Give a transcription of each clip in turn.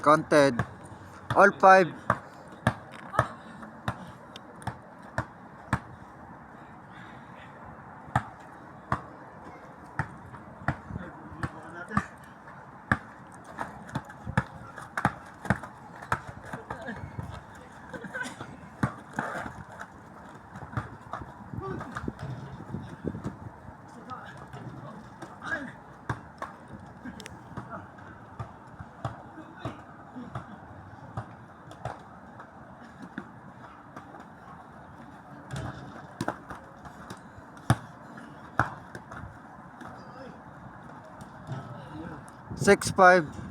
Counted. All 5. Six, 5.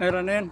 Meron na yun.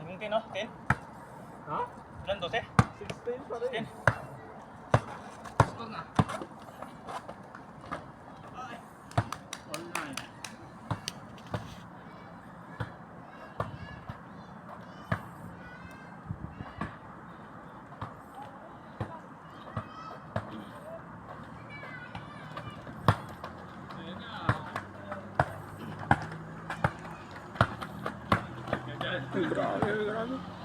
Hanggang 10, no? 10? Ha? Ilan, 12? 16 pa rin. 10. Grabe, grabe.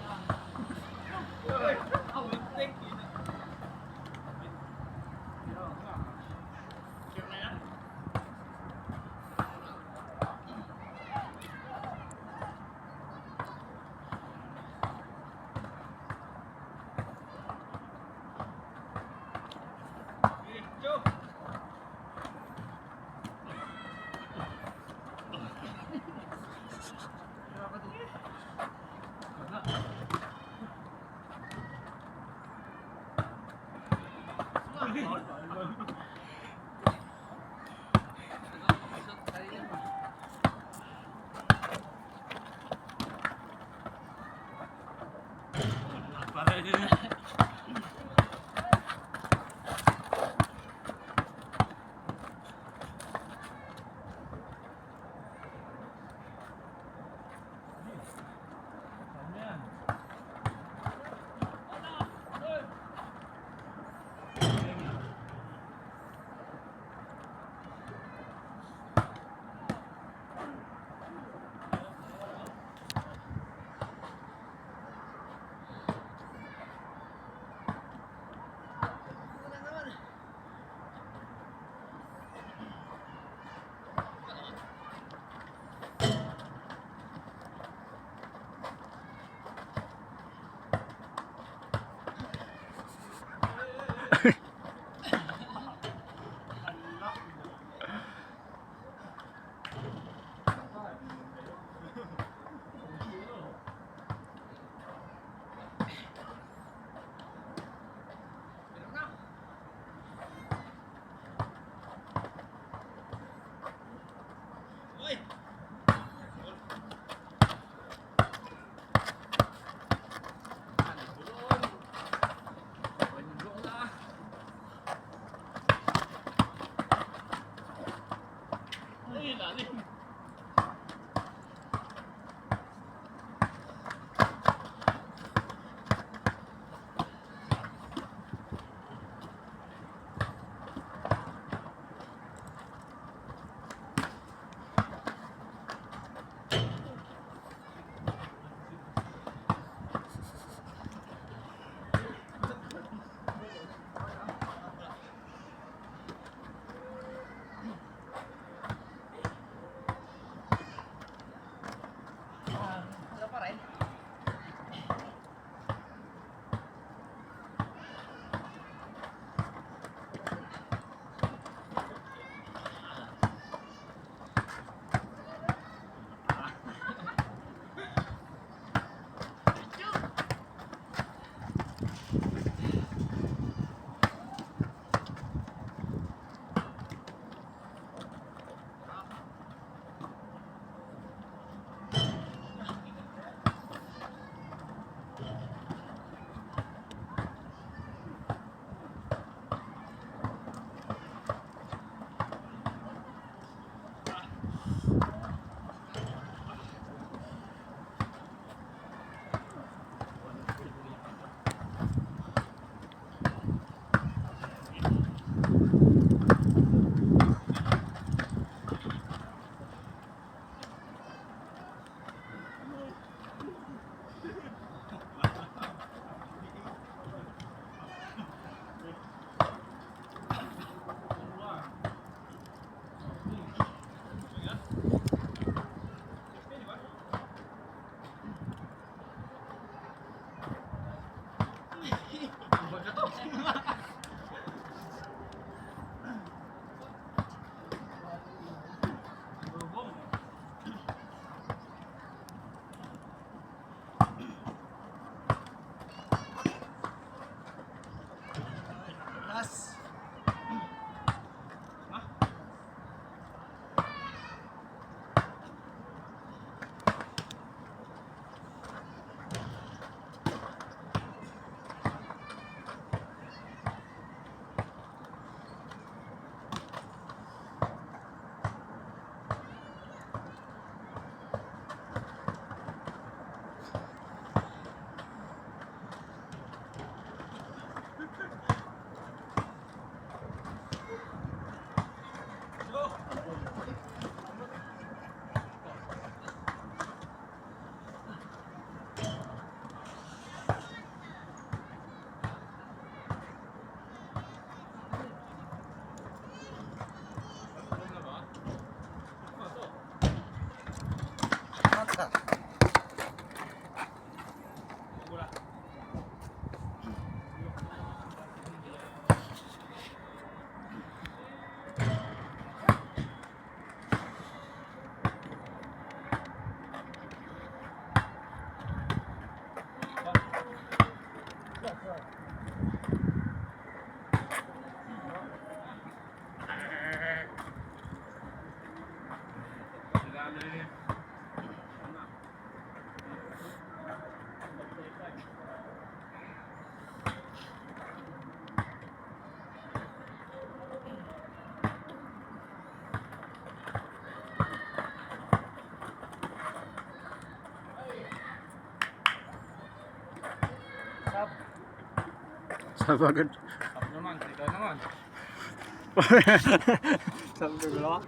Panas. Sabagad. Up naman, dito naman. Sabi ko lang.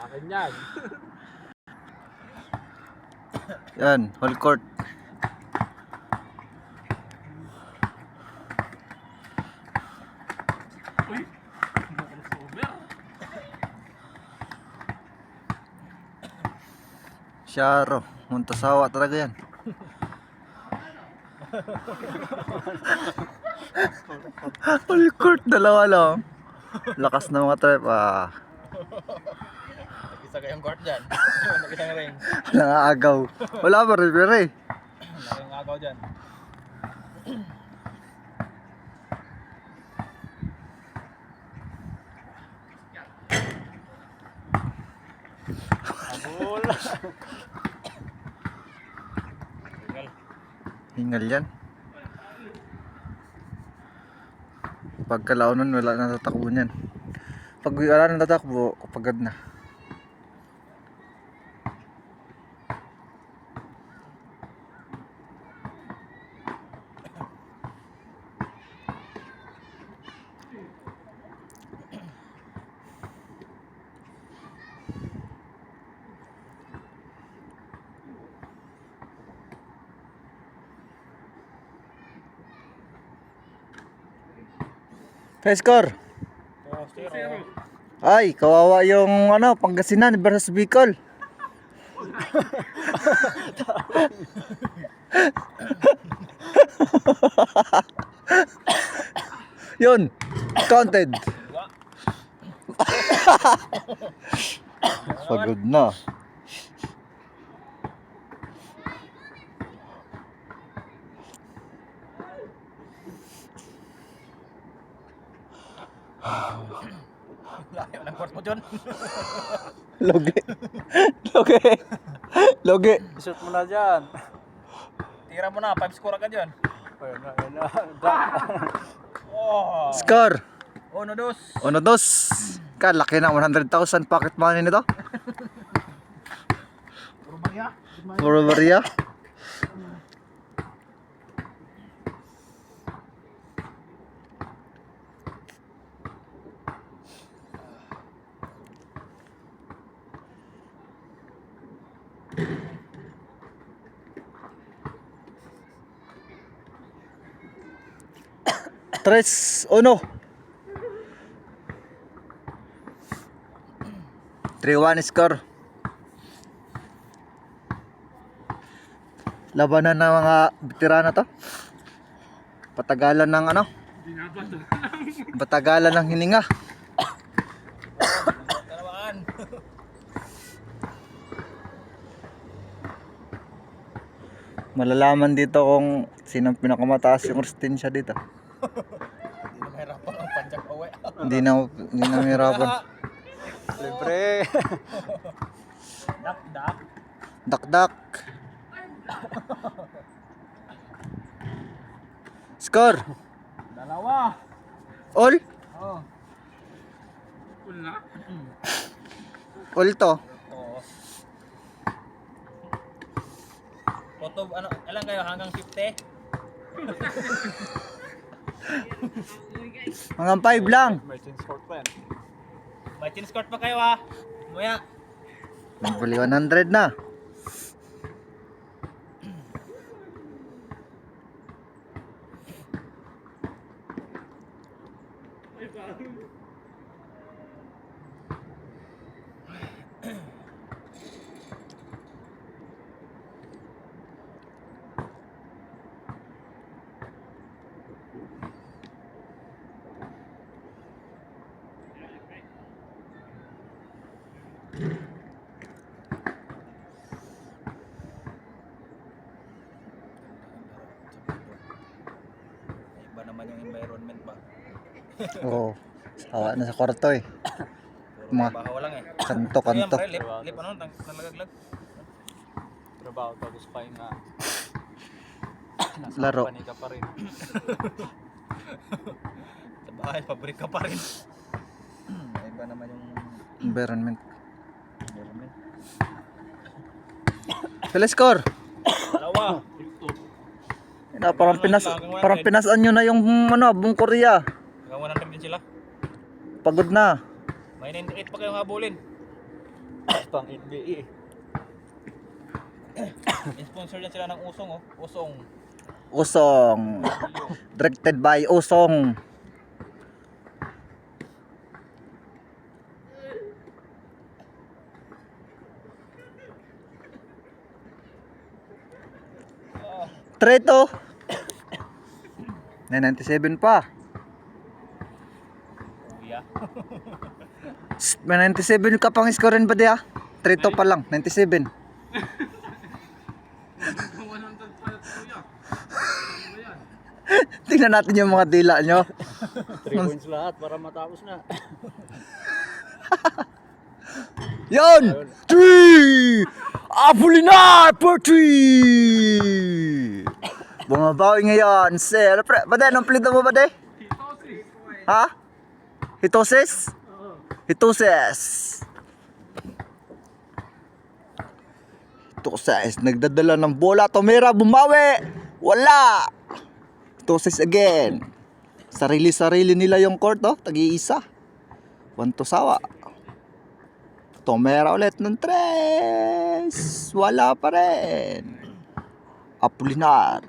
Akin yan. Yan, whole court. Uy! Over! Syaro, muntasawa talaga yan. Whole court, dalawa lang. Lakas na mga trip Isa kayong court dyan. Isang ring. Walang agaw. Wala pa rin. Laking agaw dyan. Abol! Tinggal. Hingal yan. Pagkalaunan wala na tatakbo niyan. Pag wala na tatakbo, pagad na. High score. 2-0. Ay, kawawa yung Pangasinan versus Bicol. Yun, counted. Pagod na. Layo ng court mo dyan. Loge. Loge. Loge. Shoot mo na dyan. Tira mo na, 5 score agad yun. Ayun na. Oh! Score. 1-2. 1-2. Kalaki na 100,000 pocket money nito. Puro bagya. Puro Maria. Tres, uno. 3-1 score. Labanan ng mga veterano to. Patagalan ng patagalan ng hininga. Kalawaan. Malalaman dito kung sinong pinakamataas yung resistensya dito. Hindi na mahirapan ang panjak awe. Hindi na mahirapan. Libre. Dak. Dak. Score. Dalawa. All? Oh. All to. Oo. Photo, ano, ilan kayo hanggang 50? Hanggang 5 lang. May chin sport pa yan. May chin skirt pa kayo ha. Maya. Nagbuli 100 na. Iba naman yung environment ba? Oo. Sawa na sa kwarto eh. Puro Mga trabaho lang eh. kanto. Ayan, pre, lip ano, nalagaglag. Trabaho tapos pahinga. Nasa Laro. company ka pa rin. Sa bahay, pabrik ka pa rin. Iba naman yung Environment. environment. Sila score. Dalawa. Parang pinasaan nyo na yung buong Korea. Hanggang 100 din sila. Pagod na. May 98 pa kayong habulin. Pang NBA. Sponsor din sila ng Usong oh. Usong. Usong. Directed by Usong. Treto. 97 pa. Kuya. May 97 ka pang scorein ba diya? Treto pa lang, 97. Tingnan natin yung mga dila nyo. 3 points lahat para matapos na. Yon! 3! Apolinar for 3! Bumabawi ngayon. Sir, bade, anong plito mo bade? Ha? Hitoses? Hitoses. Hitoses. Nagdadala ng bola. Tomera, bumawi. Wala. Hitoses again. Sarili-sarili nila yung court, oh. Tag-iisa. 1 to sawa. Tomera ulit ng 3. Wala pa rin. Apolinar.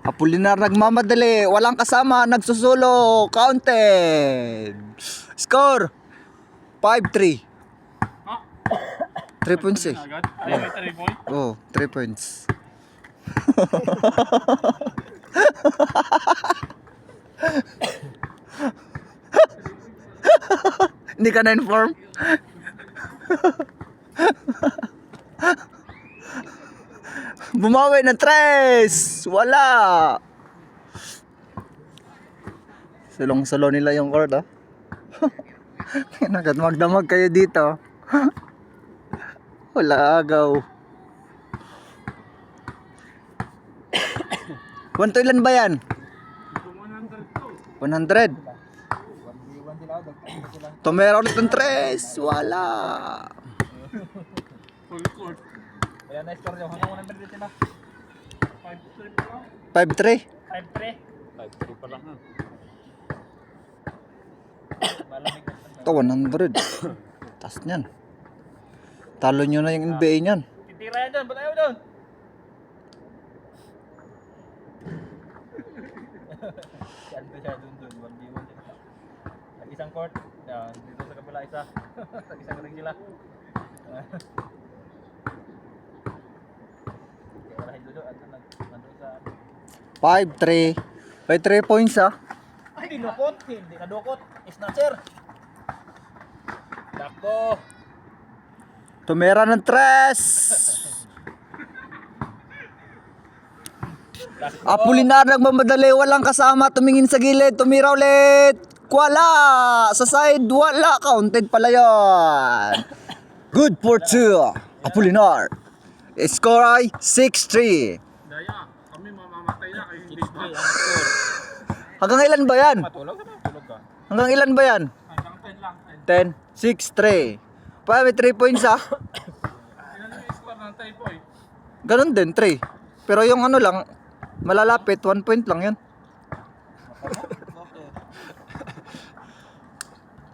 Apolinar nagmamadali. Walang kasama. Nagsusulo. Counted. Score. 5-3. 3 points eh. Oh, 3 points. Hindi ka na-inform? Bumawi ng 3. Wala. Sulong-sulo nila yung court, oh. Magdamag kayo dito. Wala agaw. 1 to ilan ba yan? 100. 1v1 sila, sila. Tomera ulit ng 3. Wala. Kaya na-score yung hanggang 100 din sila. 5-3. 5-3. 5-3 pa lang ha. Malamig na. Ito 100. Taas niyan. Talo nyo na yung NBA niyan. Titira yan doon, ba't ayaw doon? Siya doon, 1v1 sila. Nag-isang court, yan, dito sa kabila isa. Nag-isang ring sila. Kaya wala hindi doon, nandun sa... 5-3. By 3 points ah. Ay, dinukot! Hindi nadukot! Snatcher! Dako! Tumera ng 3. Apolinar nagmamadali, walang kasama, tumingin sa gilid, tumira ulit. Wala! Sa side, wala. Counted pala yun. Good for 2. Apolinar. Score ay 6-3. Daya, kami mamamatay na kayo hindi pa. Hanggang ilan ba yan? Matulog ka na, tulog ka. Hanggang ilan ba yan? Hanggang 10 lang. 10, 6-3. Pa, may 3 points ah. Tingnan niyo yung score ng Taypoy. Ganon din, 3. Pero yung ano lang, malalapit, 1 point lang yan.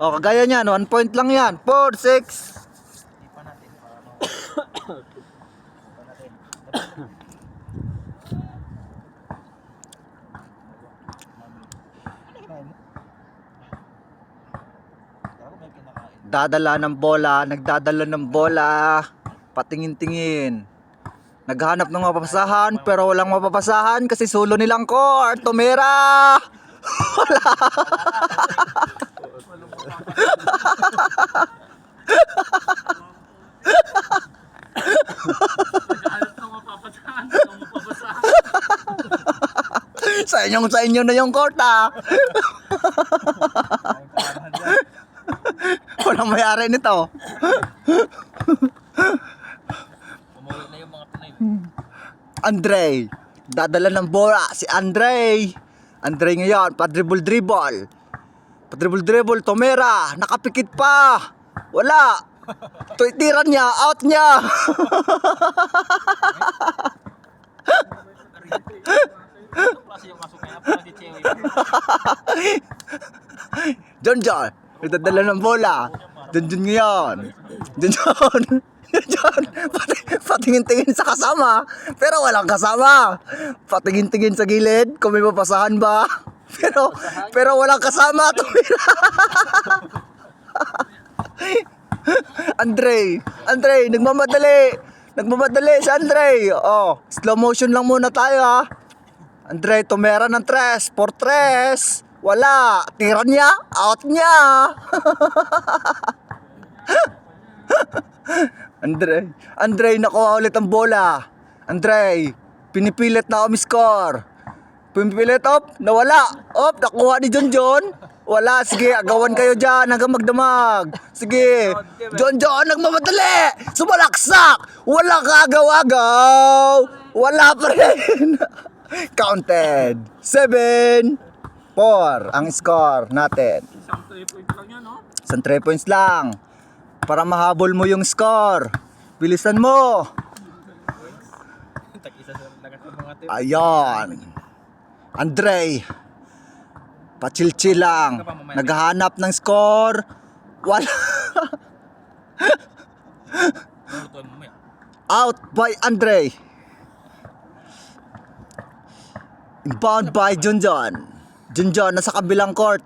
O, kagaya niyan, 1 point lang yan. 4, 6. Ipan natin para ipan natin. Ano kinain mo? Ako may kinakain. Dadala ng bola, nagdadala ng bola. Patingin-tingin. Naghanap ng mapapasahan, pero walang mapapasahan kasi sulo nilang court. Tumira! Naghahanap ng mapapasahan, ng mapapasahan. Sa inyo na yung court ah. Walang mayari nito. Umuwi na yung mga Pinoy. Andre, dadala ng bola si Andre. Andre ngayon, pa-dribble. Pa-dribble, tumira, nakapikit pa. Wala. Tuitiran niya, out niya. Anong klase yung masok kaya? Parang di Chewy. John, nagdadala ng bola. John ngayon. John. Patingin-tingin sa kasama. Pero walang kasama. Patingin-tingin sa gilid kung may mapasahan ba. Pero walang kasama. Tumira. Andre, nagmamadali si Andre. Oh, slow motion lang muna tayo ha. Andre, tumera ng 3, 4-3. Wala, tira niya, out niya. Andre, nakuha ulit ang bola. Andre, pinipilit na score. Pinipilit, nawala. Nakuha ni John. Wala, sige, agawan kayo dyan hanggang magdamag. Sige, John, nagmamadali. Sumalaksak. Wala kagaw-agaw. Wala pa rin. Counted. 7-4 ang score natin. Isang 3 point lang yan, no? Isang 3 points lang. Para mahabol mo yung score. Bilisan mo. Tag-isa sa lagat ng mga tip. Ayan. Andre. Pachil-chill lang. Naghahanap ng score. Wala. Lutuan mo yan. Out by Andre. Inbound by Junjon. Junjon nasa kabilang court.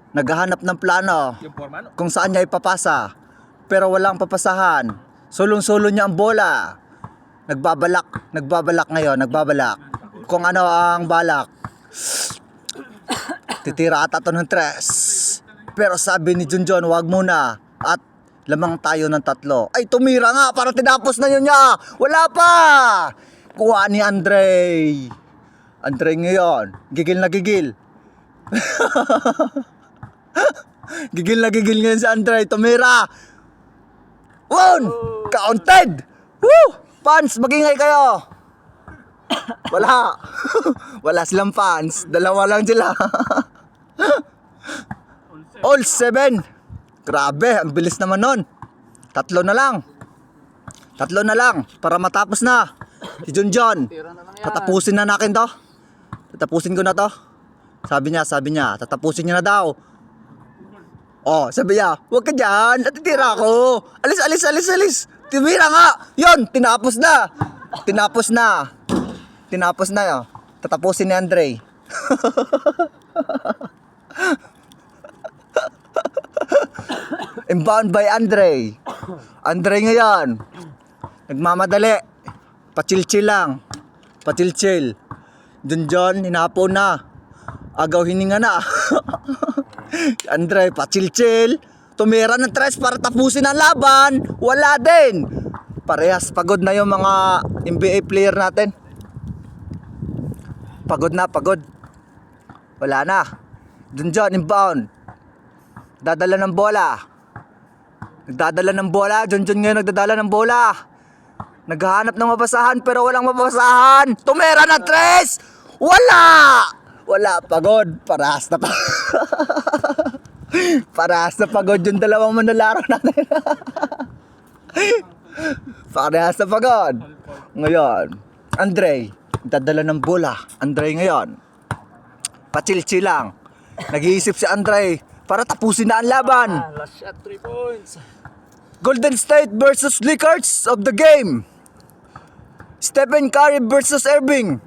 Naghahanap ng plano Yung forma, no? kung saan niya ipapasa. Pero walang papasahan. Sulong-sulo niya ang bola. Nagbabalak ngayon. Kung ano ang balak. Titira ata ito ng 3. Pero sabi ni Junjon, wag muna. At lamang tayo ng 3. Ay, tumira nga. Para tinapos na yun niya. Wala pa. Kuha ni Andre. Andre ngayon. Gigil na gigil. Gigil na gigil ngayon si Andre. Tumira. 1. Counted. Woo! Fans, magingay kayo. Wala. Wala silang fans. Dalawa lang sila. All 7. Grabe, ang bilis naman nun. 3 na lang. Para matapos na. Si Junjon. Tatapusin na natin to. Tatapusin ko na to. Sabi niya, tatapusin niya na daw. Oh, sabi niya, huwag ka dyan, natitira ako. Alis. Tumira nga. Yun, tinapos na. Yun. Tatapusin ni Andre. Inbound by Andre. Andre ngayon. Nagmamadali. Pachil-chill lang. Junjon, hinapon na. Agaw hininga na. Andre, pachil-chill. Tumira ng 3 para tapusin ang laban. Wala din. Parehas pagod na yung mga NBA player natin. Pagod na, pagod. Wala na. Junjun, inbound. Dadala ng bola. Nagdadala ng bola. Junjun ngayon nagdadala ng bola. Naghahanap ng mabasahan pero walang mabasahan. Tumera ng tres! Wala! Wala, pagod. Parehas na pagod. Parehas na pagod yung dalawang manlalaro natin. Parehas na pagod. Ngayon, Andre, dadala ng bola. Andre ngayon. Pachil-chill lang. Nag-iisip si Andre para tapusin na ang laban. Last shot, 3 points. Golden State versus Lakers of the game. Stephen Curry versus Irving.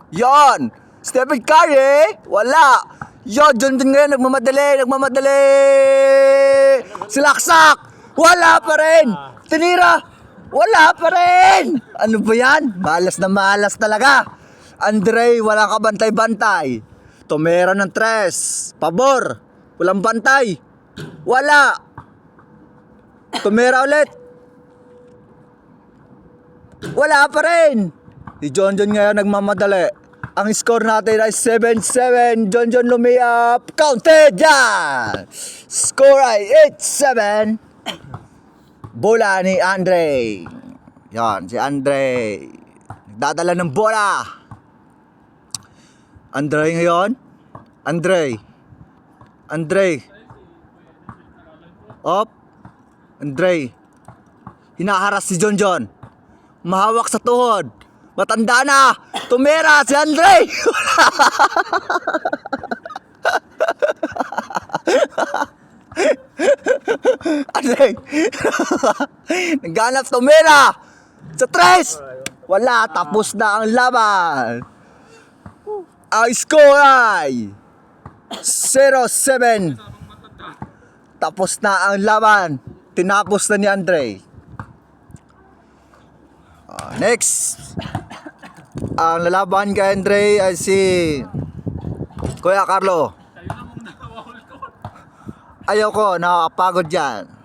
Yon. Stephen Curry, wala. Yon, John ngayon, nagmamadali. Silaksak, wala pa rin. Tinira, wala pa rin. Ano ba yan? Malas na malas talaga. Andre, wala ka bantay-bantay. Tumera ng tres. Pabor, walang bantay. Wala. Tumera ulit. Wala pa rin. Si John ngayon nagmamadali. Ang score natin ay 7-7. John lumiyap. Counted yan. Score ay 8-7. Bola ni Andre. Yan, si Andre. Nagdadala ng bola. Andre ngayon. Andre. Op. Andre. Hinaharas si John. Mahawak sa tuhod. Matanda na. Tumera si Andre. Andre. Naghanap tumera. Sa tres. Wala. Tapos na ang laban. Ang score ay 0-7. Tapos na ang laban. Tinapos na ni Andre. Next. Ang lalaban kay Andre ay si Kuya Carlo. Kayo na mong nakawawal ko. Ayoko, nakakapagod yan.